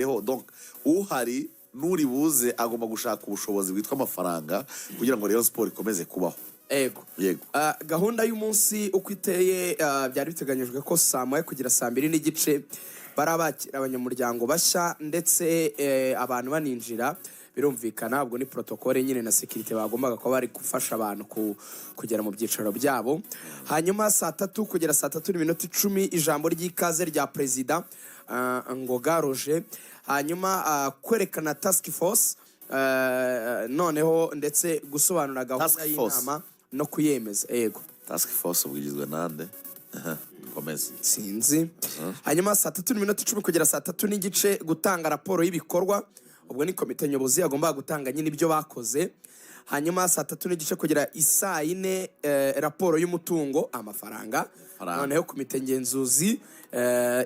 donc uhari nuri buze agomba gushaka ubushobozi bwitwa amafaranga kugira ngo Rayon Sport ikomeze kubaho. Ego. Yego. Gahunda y'umunsi uko iteye byari biteganyijwe ko saa moya kugera saa 2 n'igice barabakira abanyamuryango bashya ndetse abantu baninjira birumvikana ubwo ni protocole nyine na security bagombaga ko bari gufasha abantu kugera mu byicaro byabo. Hanyuma saa 3 kugera saa 3:10 ijambo ry'ikaze rya president Ngoga Roger. Hanyuma kwerekana task force noneho ndetse gusobanura gahunda y'inama no kuyemeza. Ego. Task force ubwigizwe nande? Komeza. Sinzi. Hanyuma saa 3:10 kugera saa 3 n'igice gutanga raporo y'ibikorwa. Ubwo ni komite nyobozi agomba gutanga nyine ibyo bakoze. Hanyuma saa 3 n'igice kugera isaa 4 raporo y'umutungo amafaranga. Noneho komite ngenzuzi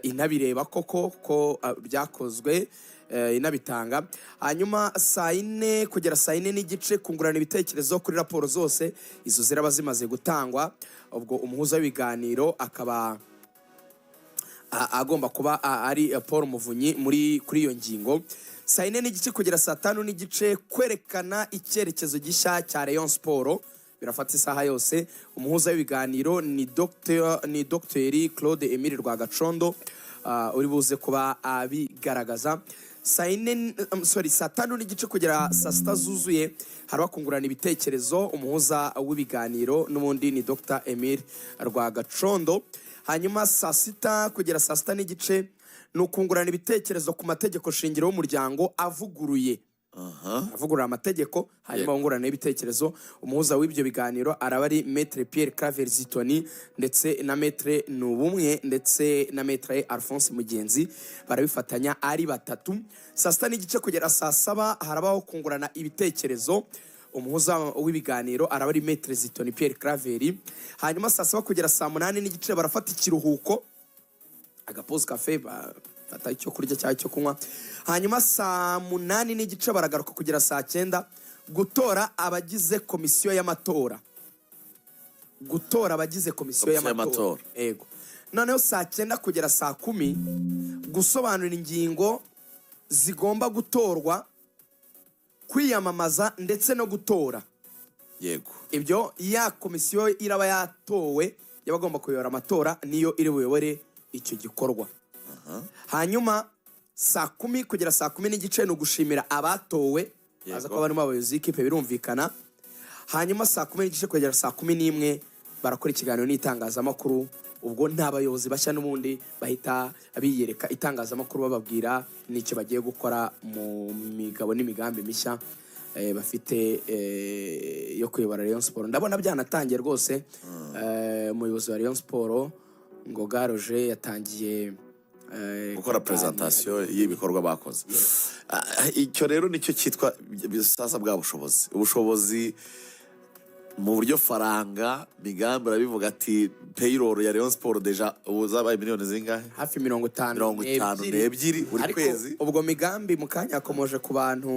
inabireba koko ko byakozwe inabitanga. Hanyuma saa 4 kugera saa 4 n'igice kungurana ibitekerezo kuri raporo zose izo ziraba zimaze gutangwa. Ubwo umuhuza w'ibiganiro akaba agomba kuba ari Paul Muvunyi kuri iyo ngingo. Saa 4 n'igice kugera saa 5 n'igice kwerekana icyerekezo gishya cya Rayon Sport birafata isaha yose. Umuhuza w'ibiganiro ni Dr. Claude Emile Rwagacondo uri buze kuba abigaragaza. Saa 5 n'igice kugera saa 6 zuzuye haraba kungurana ibitekerezo umuhuza w'ibiganiro n'ubundi ni Dr. Emile Rwagacondo. Hanyuma saa 6 kugera saa 6 n'igice nukungurana ibitekerezo ku mategeko shingiro y'umuryango avuguruye. Avugurura amategeko hanyuma wungurana ibitekerezo. Umuhuza w'ibyo biganiro araba ari Maître Pierre Claver Zitoni ndetse na Maître Nubumwe ndetse na Maître Alphonse Mugenzi barabifatanya ari batatu. Saa 6 n'igice kugera saa 7 harabaho kungurana ibitekerezo. Umuhuza w'ibiganiro araba ari Maître Zitoni Pierre Claver. Hanyuma saa 7 kugera saa 8 n'igice barafata ikiruhuko agapoze cafe bafata icyo kurya cyangwa icyo kunywa. Hanyuma saa 8 n'igice baragaruka kugera saa 9 gutora abagize komisiyo y'amatora. Gutora abagize komisiyo y'amatora. Ego. Noneho saa 9 kugera saa 10 gusobanura ingingo zigomba gutorwa, kwiyamamaza ndetse no gutora. Yego. Ibyo ya komisiyo iraba yatowe yabagomba kuyobora amatora niyo iri buyobore icyo gikorwa. Hanyuma saa 10 kugera saa 10 n'igice no gushimira abatowe aza ko barimo abayobozi ikipe birumvikana. Hanyuma saa 10 n'igice kugera saa 11 barakora ikiganiro n'itangazamakuru. Ubwo nta bayobozi bashya n'ubundi bahita abiyereka itangazamakuru bababwira n'icyo bagiye gukora mu migabo n'imigambi mishya bafite yo kuyobora Rayon Sport. Ndabona byanatangiye rwose. Umuyobozi wa Rayon Sport Ngoga Roger yatangiye gukora presentation y'ibikorwa bakoze. Icyo rero nicyo cyitwa sasa bwa bushobozi. Ubushobozi mu buryo faranga migambi arabivuga ati payroll ya Rayon Sport deja uzabaye miliyoni zingahe? Hafi 52 buri kwezi. Ubwo migambi mukanya akomoje ku bantu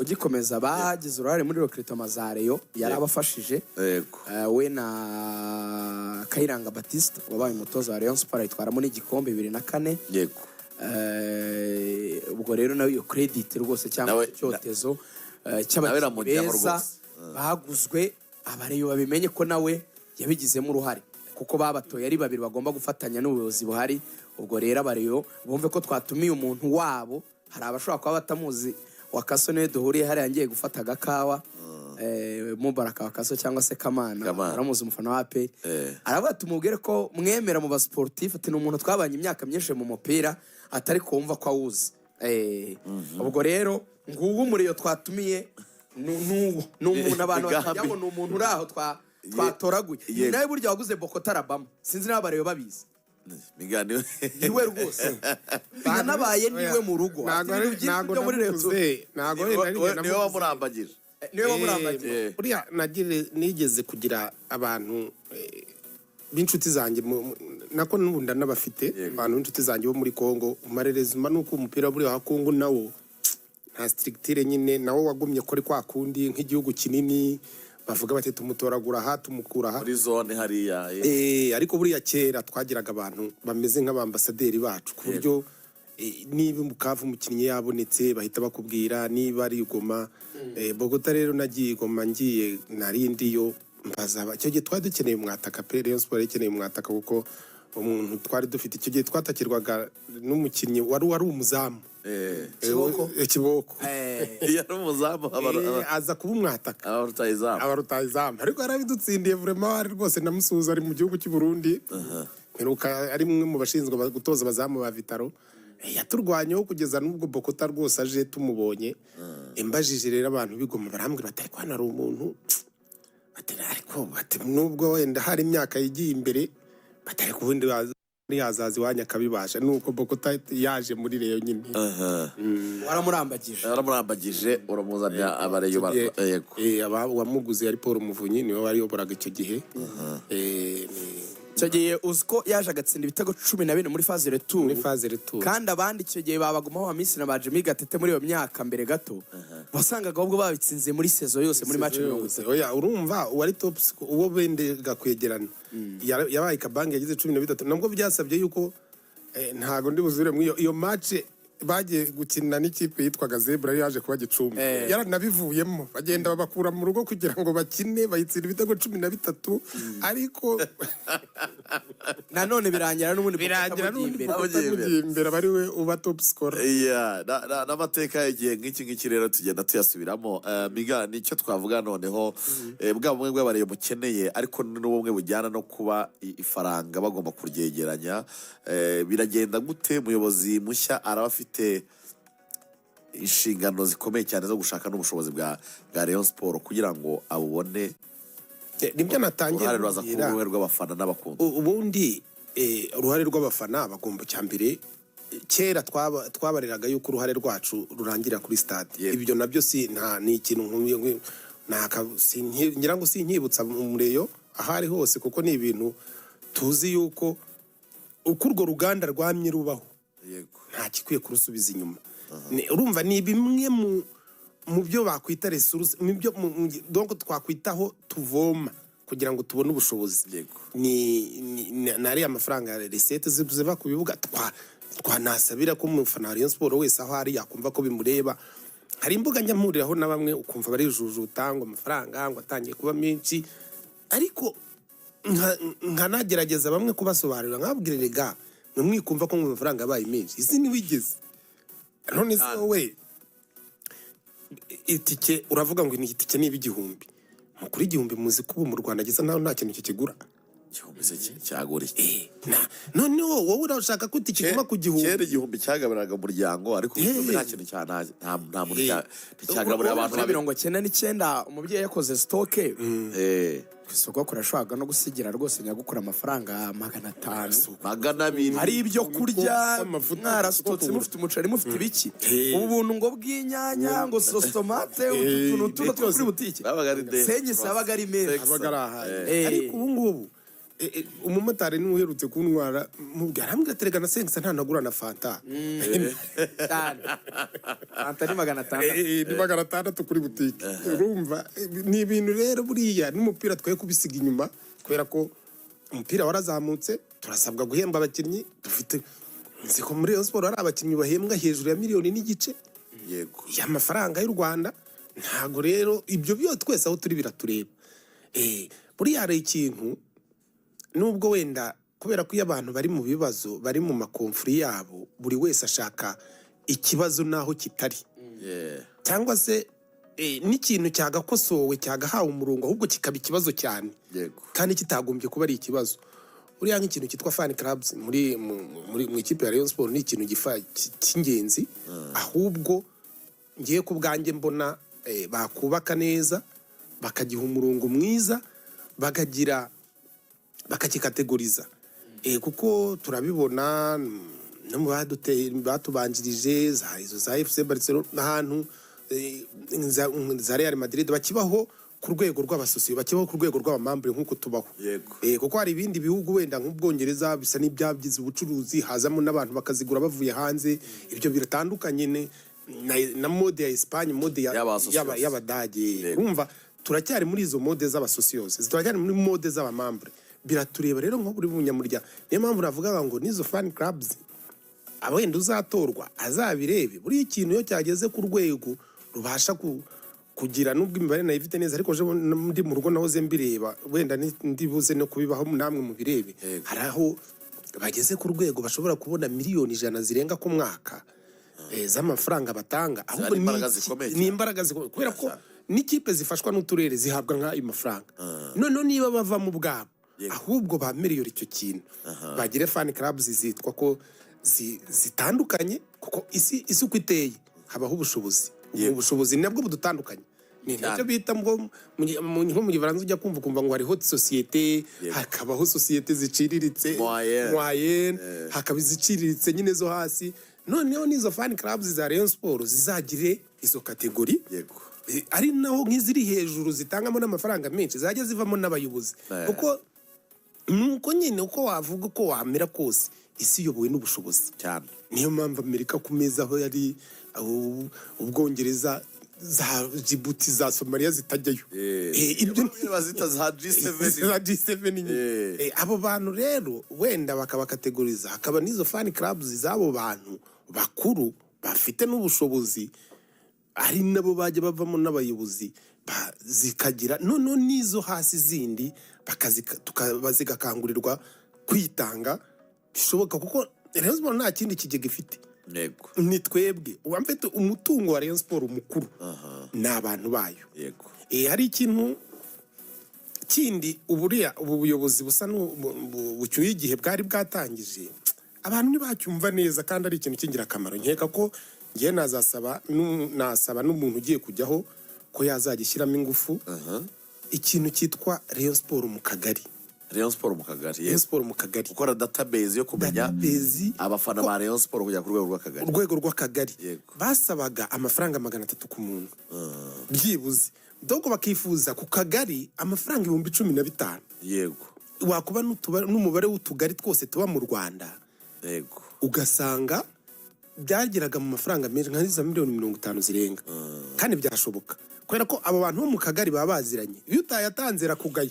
ugikomeza bagize uruhare muri recruitment za Rayon yarabafashije. Yego. We na Kayiranga Baptiste wabaye umutoza wa Rayon Sport ayitwaramo n'igikombe 2004. Yego. Ubwo rero nawe iyo credit rwose cyangwa cyotezo cy'abeza baguzwe abareyo babimenye ko nawe yabigizemo uruhare kuko babatoye ari babiri bagomba gufatanya n'ubuyobozi buhari. Ubwo rero abareyo bumve ko twatumiye umuntu wabo. Hari abashobora kuba batamuzi Wakaso ne duhuriye hari yangiye gufata agakawa Mubaraka Wakaso cyangwa se Kamana aramuzi umufana wa AP aravuga tumubwire ko mwemera mu basportif ati n'umuntu twabanye imyaka myinshi mu mupira atari kumva ko awuzi. Ubwo rero ngubu muriyo twatumiye n'umuntu abantu bakajyamo n'umuntu uraho twatoraguye nawe buryo waguze Bokota Alabama sinzi n'abareyo babizi miganiro iwe rwose banabaye niwe mu rugo ntago muri rezo niwe wamurambagije uriya nigeze kugira abantu b'inshuti zanjye nako n'ubundi n'abafite abantu b'inshuti zanjye bo muri Kongo umarerezuma nuko umupira buri wa Kongo nawo nta strictire nyine nawo wagumye kuri kwa kundi nk'igihugu kinini bavuga bati tumutoragura aha tumukura aha muri zone hariya ariko buriya kera twagiraga abantu bameze nk'abambasaderi bacu ku buryo niba Bukavu umukinnyi yabonetse bahita bakubwira, niba ari Goma. Bogota rero nagiye Goma ngiye narindiyo mbazaba icyo gihe twari dukeneye umwataka pe, Rayon Sport ikeneye umwataka kuko umuntu twari dufite icyo gihe twatakirwaga n'umukinnyi wari umuzamu Kiboko yari umuzamu aza kuba umwataka abarutayizamu ariko yarabidutsindiye vraiment ari rwose namusuhuza ari mu gihugu cy'u Burundi mperuka ari mwe mu bashinzwe gutoza abazamu ba Vitaro yaturwanyeho kugeza n'ubwo Bokota rwose aje tumubonye imbajije rero abantu bigoma barambwira batari ko ari umuntu ariko nubwo wenda hari imyaka yigiye imbere batari kubundi yazazi wanya kabibasha nuko Bokota yaje muri Reyo nyine waramurambagije uramuzanira abareyo yego wamuguze yari Paul Muvunyi niwe wari yoboraga icyo gihe icyo gihe uziko yaje agatsinda ibitego 14 muri phase retour kandi abandi icyo gihe babagumaho Hamisi na Bajemi Gatete muri iyo myaka mbere gato wasangaga ahubwo babitsinze muri sezo yose muri match 30. Oya urumva wari top uwo bendega kwegerana yabaye Kabange yagize 13 nabwo byasabye yuko ntago ndi buzure mu iyo match bagiye gukina n'ikipe yitwaga Zebra yaje kuba Gicumbi yaranabivuyemo bagenda babakura mu rugo kugira ngo bakine bayitsira ibitego 13 ariko nanone birangira n'ubundi imbere bari we uba top scorer n'amateka yagiye nk'iki rero tugenda tuyasubiramo miga nicyo twavuga noneho bwa bumwe bw'abareyo mukeneye ariko n'ubumwe bujyana no kuba ifaranga bagomba kuryegeranya biragenda gute umuyobozi mushya arabafite inshingano zikomeye cyane zo gushaka n'ubushobozi bwa Rayon Sport kugira ngo abubone nibyo natangiye uruhare rwaza ku ruhare rw'abafana n'abakunzi ubundi uruhare rw'abafana bagomba cyambere kera twabareraga yuko uruhare rwacu rurangira kuri stade ibyo nabyo si ni ikintu ngira ngo sinkibutsa mu Reyo ahari hose kuko ni ibintu tuzi yuko uko urwo ruganda rwamye rubaho nta kikwiye kurusubiza inyuma urumva ni bimwe mu byo bakwita resource nibyo donc twakwitaho tuvoma kugira ngo tubone ubushobozi ni nari amafaranga ya recette ziva ku bibuga twanasabira ko umufana wa Rayon Sport wese aho ari yakumva ko bimureba. Hari imbuga njyamuriraho na bamwe ukumva bari jujuta ngo amafaranga ngo atangiye kuba menshi ariko nkanagerageza bamwe kubasobanurira nkabwire rega mwikumva ko mu mafaranga yabaye menshi isi ni wigeze none se wowe itike uravuga ngo ni itike niba igihumbi mukuri igihumbi muzi ko mu Rwanda gisa naho nta kintu kikigura igihumbi cyagura iki none wowe urashaka ko itike iguma ku gihumbi kera igihumbi cyagabiraga umuryango ariko nta kintu nta muntu cyagaburira abantu 99 umubyeyi yakoze stoke isoko kurashwaga no gusigira rwose nyagukura amafaranga 500 200 hari ibyo kurya mwarasutse mufite umuceri mufite ibiki ubuntu ngo bw'inyanya ngo tomate utuntu tuno kuri butike senye sabaga ari meza ariko ubu ngubu umumotari niwe uherutse kuntwara mubwira hamwe gaterega na sengisa ntanagura na fanta fanta ni 500 ni 600 kuri butike urumva ni ibintu rero buriya n'umupira twaye kubisiga inyuma kubera ko umupira warazamutse turasabwa guhemba abakinnyi dufite nziko muri Rayon Sport hari abakinnyi bahembwa hejuru ya miliyoni n'igice yego y'amafaranga y'u Rwanda ntago rero ibyo byo twese aho turi biratureba buriya hari ikintu nubwo wenda kubera ko iyo abantu bari mu bibazo bari mu makonfuri yabo buri wese ashaka ikibazo naho kitari cyangwa se n'ikintu cyagakosowe cyagahawe umurongo ahubwo kikaba ikibazo cyane kandi kitagombye kuba ari ikibazo uriya nk'ikintu cyitwa fan clubs mu ikipe ya Rayon Sport ni ikintu cy'ingenzi ahubwo ngiye ku bwanjye mbona bakubaka neza bakagiha umurongo mwiza bakakikategoriza kuko turabibona no mu batubanjirije za FC Barcelona n'ahantu za Real Madrid bakibaho ku rwego rw'abasosiyo bakibaho ku rwego rw'abamambure nk'uko tubaho kuko hari ibindi bihugu wenda nk'ubwongereza bisa n'ibyabyize ubucuruzi hazamo n'abantu bakazigura bavuye hanze ibyo biratandukanye na mode ya Espagne mode y'abadage urumva turacyari muri izo mode z'abasosiyose turacyari muri mode z'abamambure biratureba rero nko buri munyamurya niyo mpamvu ravuga ngo nizo fan clubs wenda uzatorwa azabirebe buri ikintu iyo cyageze ku rwego rubasha kugira nubwo imibare nayo ifite neza ariko ndi mu rugo nahoze mbireba wenda ndibuze no kubibaho namwe mu birebe hari aho bageze ku rwego bashobora kubona miliyoni 100 zirenga ku mwaka z'amafaranga batanga ahubwo ni imbaraga zikomeye kubera ko n'ikipe zifashwa n'uturere zihabwa nk'ayo mafaranga none niba bava mu bwabo ahubwo ba miliyoni icyo kintu bagire fan clubs zitwa ko zitandukanye kuko isi uko iteye habaho ubushobozi nabwo budutandukanye ni nacyo bita nko mu Gifaransa ujya kumva ngo hariho societe hakabaho societe ziciriritse moyenne hakaba iziciriritse nyine zo hasi noneho n'izo fan clubs za Rayon Sport zizagire izo kategori ari naho nk'iziri hejuru zitangamo n'amafaranga menshi zajya zivamo n'abayobozi kuko nuko nyine uko wavuga uko wamera kose isi yobowe n'ubushobozi cyane niyo mpamvu Amerika ku meza aho yari Ubwongereza za Djibouti za Somalia zitajyayo ibyo bazita za G7 abo bantu rero wenda bakabakategoriza hakaba n'izo fan clubs z'abo bantu bakuru bafite n'ubushobozi ari nabo bajya bavamo n'abayobozi zikagira none n'izo hasi zindi bazigakangurirwa kwitanga bishoboka kuko Rayon Sport nta kindi kigega ifite ni twebwe uwamfite umutungo wa Rayon Sport mukuru n'abantu bayo hari ikintu kindi ubu buyobozi busa bucyuye igihe bwari bwatangije abantu ntibacyumva neza kandi ari ikintu cy'ingirakamaro nkeka ko ngiye nasaba n'umuntu ugiye kujyaho ko yazagishyiramo ingufu ikintu cyitwa Rayon Sport mu kagari Rayon Sport mu kagari gukora database yo kumenya abafana ba Rayon Sport kujya ku rwego rw'akagari basabaga amafaranga 300 ku muntu byibuze dogo bakifuza ku kagari amafaranga 15,000 wakuba n'umubare w'utugari twose tuba mu Rwanda ugasanga byageraga mu mafaranga menshi nka za miliyoni 50 zirenga kandi byashoboka kubera ko abo bantu bo mu kagari baba baziranye iyo utayatanze rakugaye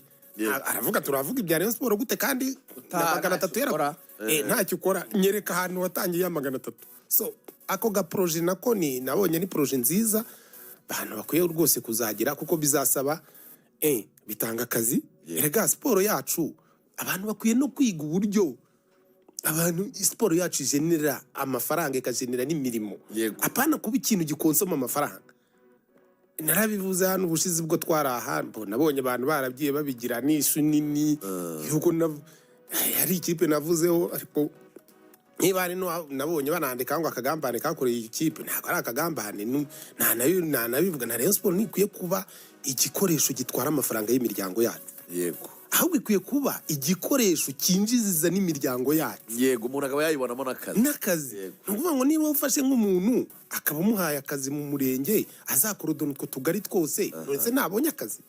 aravuga turavuga ibya Rayon Sport gute kandi 300 yarakora ntacyo ukora nyereka ahantu watangiye 300 so ako ga projet nako nabonye ni projet nziza abantu bakwiye rwose kuzagira kuko bizasaba bitanga akazi erega siporo yacu abantu bakwiye no kwiga uburyo abantu siporo yacu igenera amafaranga ikagenera n'imirimo apana kuba ikintu gikonsoma amafaranga narabivuze hano ubushize bwo twaraha nabonye abantu baragiye babigira n'ishu nini yuko hari ikipe navuzeho ariko niba ari nabonye banandika ngo akagambane kakoreye ikipe ntabwo ari akagambane nanabivuga na Rayon Sport nikwiye kuba igikoresho gitwara amafaranga y'imiryango yacu ahubwo ikwiye kuba igikoresho cyinjiza n'imiryango yacu umuntu akaba yayibonamo n'akazi ni ukuvuga ngo niba ufashe nk'umuntu akaba umuhaye akazi mu murenge azakorodona utwo tugari twose ndetse nabonye akazi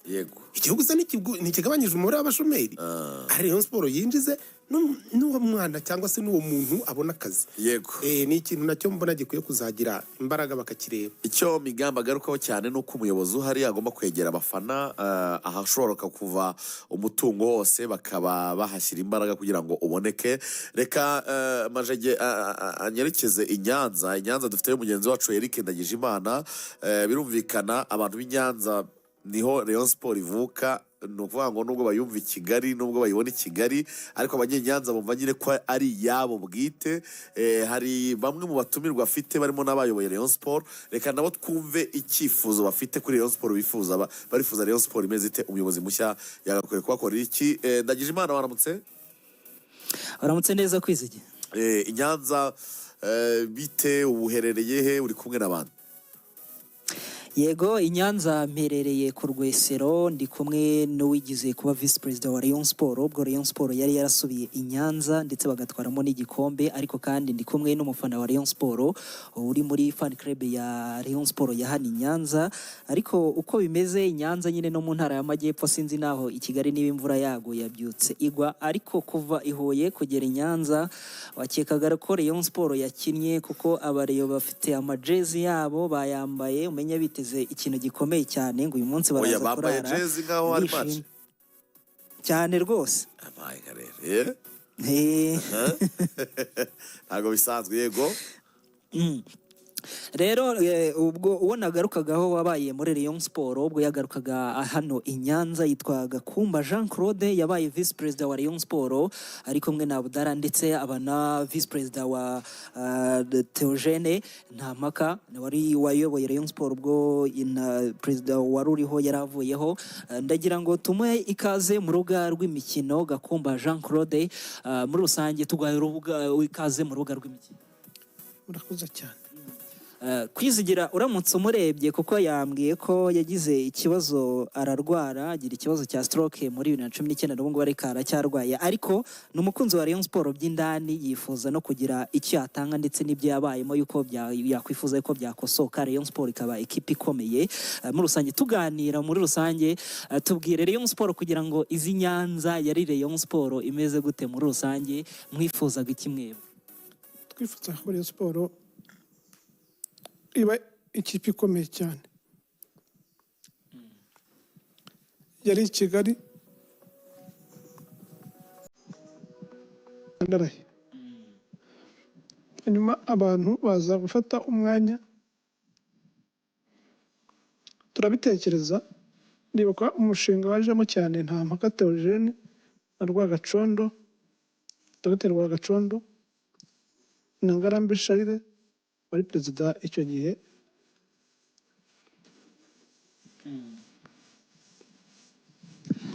igihugu se ntikigabanyije umubare w'abashomeri ari Rayon Sport yinjize n'uwo mwana cyangwa se n'uwo muntu abona akazi ni ikintu nacyo mbona gikwiye kuzagira imbaraga bakakireba icyo Migamba agarukaho cyane nuko umuyobozi uhari agomba kwegera abafana ahashobora kuva umutungo wose bakaba bahashyira imbaraga kugira ngo uboneke reka Majege anyerekeze i Nyanza dufite umugenzi wacu Eric Ndagijimana birumvikana abantu b'Inyanza niho Rayon Sport ivuka ni ukuvuga ngo nubwo bayumva i Kigali nubwo bayibona i Kigali ariko abanyenyanza bumva nyine ko ari yabo bwite hari bamwe mu batumirwa afite barimo n'abayoboye Rayon Sport reka nabo twumve icyifuzo bafite kuri Rayon Sport barifuza Rayon Sport imeze ite umuyobozi mushya yagakwiye kubakorera iki Ndagijimana waramutse neza kwizige i Nyanza bite ubuherereye he uri kumwe n'abandi Yego i Nyanza mperereye ku Rwesero ndi kumwe n'uwigize kuba vice president wa Rayon Sport ubwo Rayon Sport yari yarasubiye i Nyanza ndetse bagatwaramo n'igikombe ariko kandi ndi kumwe n'umufana wa Rayon Sport uri muri fan club ya Rayon Sport ya hano i Nyanza ariko uko bimeze i Nyanza nyine no mu ntara y'Amajyepfo sinzi naho i Kigali niba imvura yago yabyutse igwa ariko kuva i Huye kugera i Nyanza wakekaga ko Rayon Sport yakinnye kuko abareyo bafite amajezi yabo bayambaye umenya biteze ikintu gikomeye cyane ngo uyu munsi baraza kurara jezi ngaho ari match cyane rwose ntabwo bisanzwe yego. Rero ubwo uwo nagarukagaho wabaye muri Rayon Sport ubwo yagarukaga hano i Nyanza yitwa Gakumba Jean Claude, yabaye vice president wa Rayon Sport ari kumwe na Abdara ndetse abana vice president wa Theogene Ntampaka wari wayoboye Rayon Sport ubwo president wari uriho yaravuyeho. Ndagira ngo tumuhe ikaze mu rubuga rw'imikino Gakumba Jean Claude, muri rusange tugwaye urubuga ikaze mu rubuga rw'imikino. Murakoze cyane. Kwizigira uramutse umurebye kuko yambwiye ko yagize ikibazo ararwara agira ikibazo cya stroke muri 2019 n'ubu ngubu ariko aracyarwaye, ariko ni umukunzi wa Rayon Sport by'indani yifuza no kugira icyo yatanga ndetse n'ibyo yabayemo yuko yakwifuza ko byakosoka Rayon Sport ikaba ikipe ikomeye. Muri rusange tuganira muri rusange, tubwire Rayon Sport kugira ngo izi Nyanza yari Rayon Sport imeze gute muri rusange, mwifuzaga iki mwebwe? Twifuza ko Rayon Sport iba ikipe ikomeye cyane. Yari i Kigali ndaraye, hanyuma abantu baza gufata umwanya turabitekereza, ndibuka umushinga wajemo cyane Ntampaka Theogene na Rwagacondo, Dr Rwagacondo na Ngarambe Charles wari perezida icyo gihe.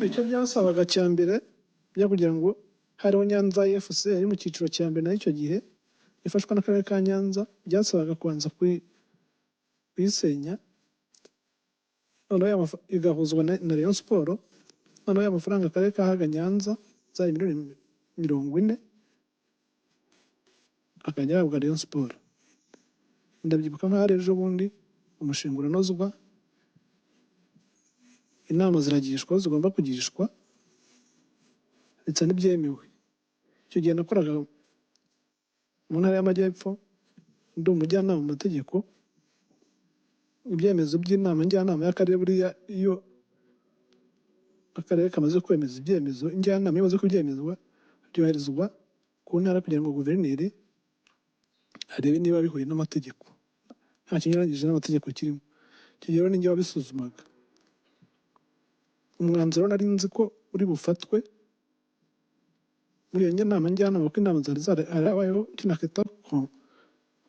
Icyo byasabaga cya mbere byo kugira ngo hariho Nyanza FC yari mu cyiciro cya mbere na icyo gihe ifashwa n'akarere ka Nyanza, byasabaga kubanza kuyisenya, noneho igahuzwa na Rayon Sport, noneho amafaranga akarere kahaga Nyanza zari miliyoni 40 akajya ahabwa Rayon Sport. Ndabyibuka nkaho ari ejo bundi umushinga uranozwa, inama ziragishwa zigomba kugishwa ndetse n'ibyemewe. Icyo gihe nakoraga mu ntara y'Amajyepfo ndi umujyanama mu mategeko, ibyemezo by'inama njyanama y'akarere buriya iyo akarere kamaze kwemeza ibyemezo, njyanama imaze kubyemezwa byoherezwa ku ntara kugira ngo guverineri arebe niba bihuye n'amategeko, nta kinyuranyije n'amategeko kirimo. Icyo gihe ni njye wabisuzumaga. Umwanzuro nari nzi ko uri bufatwe muri iyo nama njyanama, kuko inama zari zarabayeho icyo nakita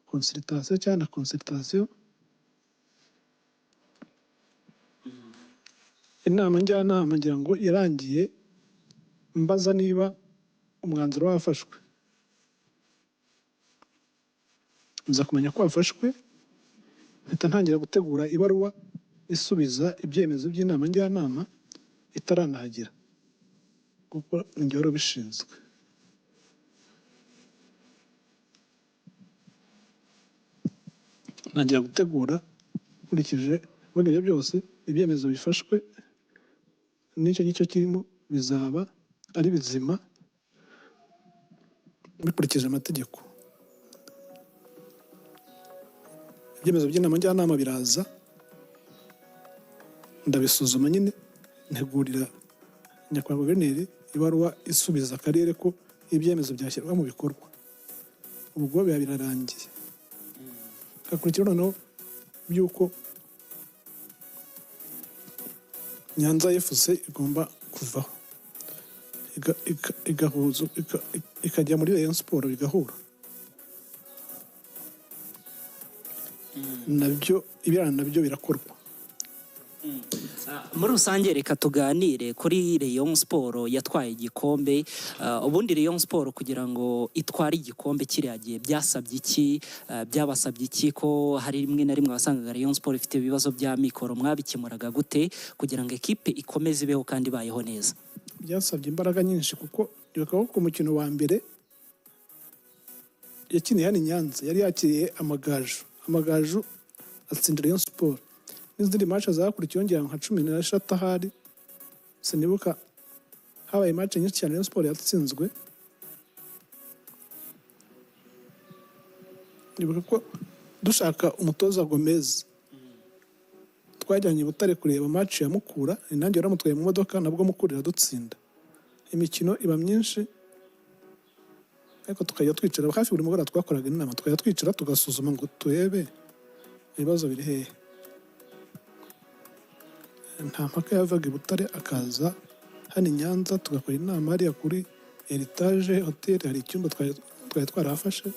consultation cyangwa na consultation. Inama njyanama ngira ngo irangiye mbaza niba umwanzuro wafashwe, nza kumenya ko wafashwe, mpita ntangira gutegura ibaruwa isubiza ibyemezo by'inama njyanama itaranahagera kuko njye wari ubishinzwe. Ntangira gutegura nkurikije muri ibyo byose ibyemezo bifashwe n'icyo ngicyo kirimo bizaba ari bizima bikurikije amategeko. Ibyemezo by'inama njyanama biraza, ndabisuzuma nyine ntegurira nyakubahwa guverineri ibaruwa isubiza akarere ko ibyemezo byashyirwa mu bikorwa. Ubwo biba birarangiye, hakurikiraho noneho by'uko Nyanza FC igomba kuvaho ikajya muri Rayon Sport igahura. Nabyo ibirana nabyo birakorwa. Muri rusange reka tuganire kuri Rayon Sport yatwaye igikombe. Ubundi Rayon Sport kugira ngo itware igikombe kiriya gihe byasabye iki, byabasabye iki ko hari rimwe na rimwe wasangaga Rayon Sport ifite ibibazo bya mikoro, mwabikemuraga gute kugira ngo ekipe ikomeze ibeho kandi ibayeho neza? Byasabye imbaraga nyinshi kuko ibuka ko umukino wa mbere yakiniye hano i Nyanza yari yakiriye Amagaju atsindira Rayon Sport. N'izindi match zakurikiyeho ngira nka 16 ahari sinibuka, habaye match nyinshi cyane Rayon Sport yatsinzwe. Nibuka ko dushaka umutoza Gomez twajyanye i Butare kureba match ya Mukura, nanjye yaramutwaye mu modoka nabwo Mukura iradutsinda. Imikino iba myinshi ariko tukajya twicara hafi buri mugoroba twakoraga inama tukajya twicara tugasuzuma ngo turebe ibibazo biri hehe. Nta mpaka yavaga i Butare akaza hano i Nyanza tugakora inama hariya kuri Heritage Hotel, hari icyumba twari twarahafashe,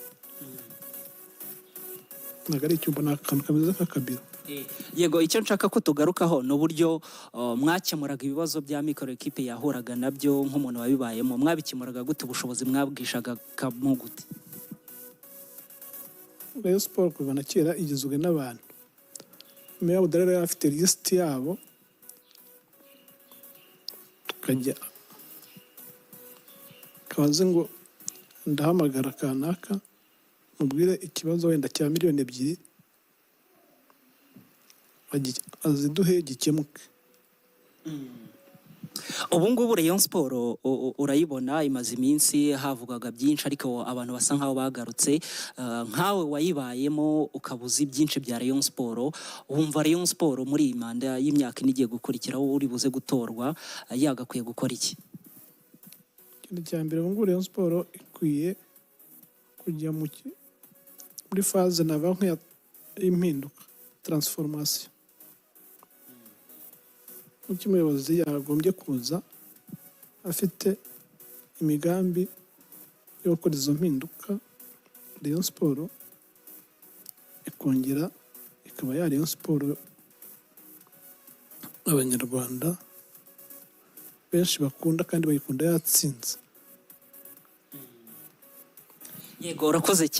ntabwo ari icyumba, ni akantu kameze nk'akabiro. Yego, icyo nshaka ko tugarukaho ni uburyo mwakemuraga ibibazo bya mikoro ekipe yahuraga nabyo nk'umuntu wabibayemo, mwabikemuraga gute, ubushobozi mwabwishaga mu gute? Rayon Sport kuva na kera igizwe n'abantu. Meya Budare yari afite lisiti yabo, tukajya kabaze ngo ndahamagara kanaka mubwire ikibazo wenda cya miliyoni 2 aziduhe gikemuke. Ubu ngubu Rayon Sport urayibona imaze iminsi havugwaga byinshi, ariko abantu basa nkaho bagarutse. Nkawe wayibayemo ukabuzi byinshi bya Rayon Sport, wumva Rayon Sport muri iyi manda y'imyaka ine igiye gukurikiraho uri buze gutorwa yagakwiye gukora iki? Ikintu cya mbere, ubu ngubu Rayon Sport ikwiye kujya muri faze nava nk'impinduka, transformation. Uko umuyobozi yagombye kuza afite imigambi yo gukora izo mpinduka, Rayon Sport ikongera ikaba ya Rayon Sport abanyarwanda benshi bakunda kandi bayikunda yatsinze. Yego, urakoze cyane.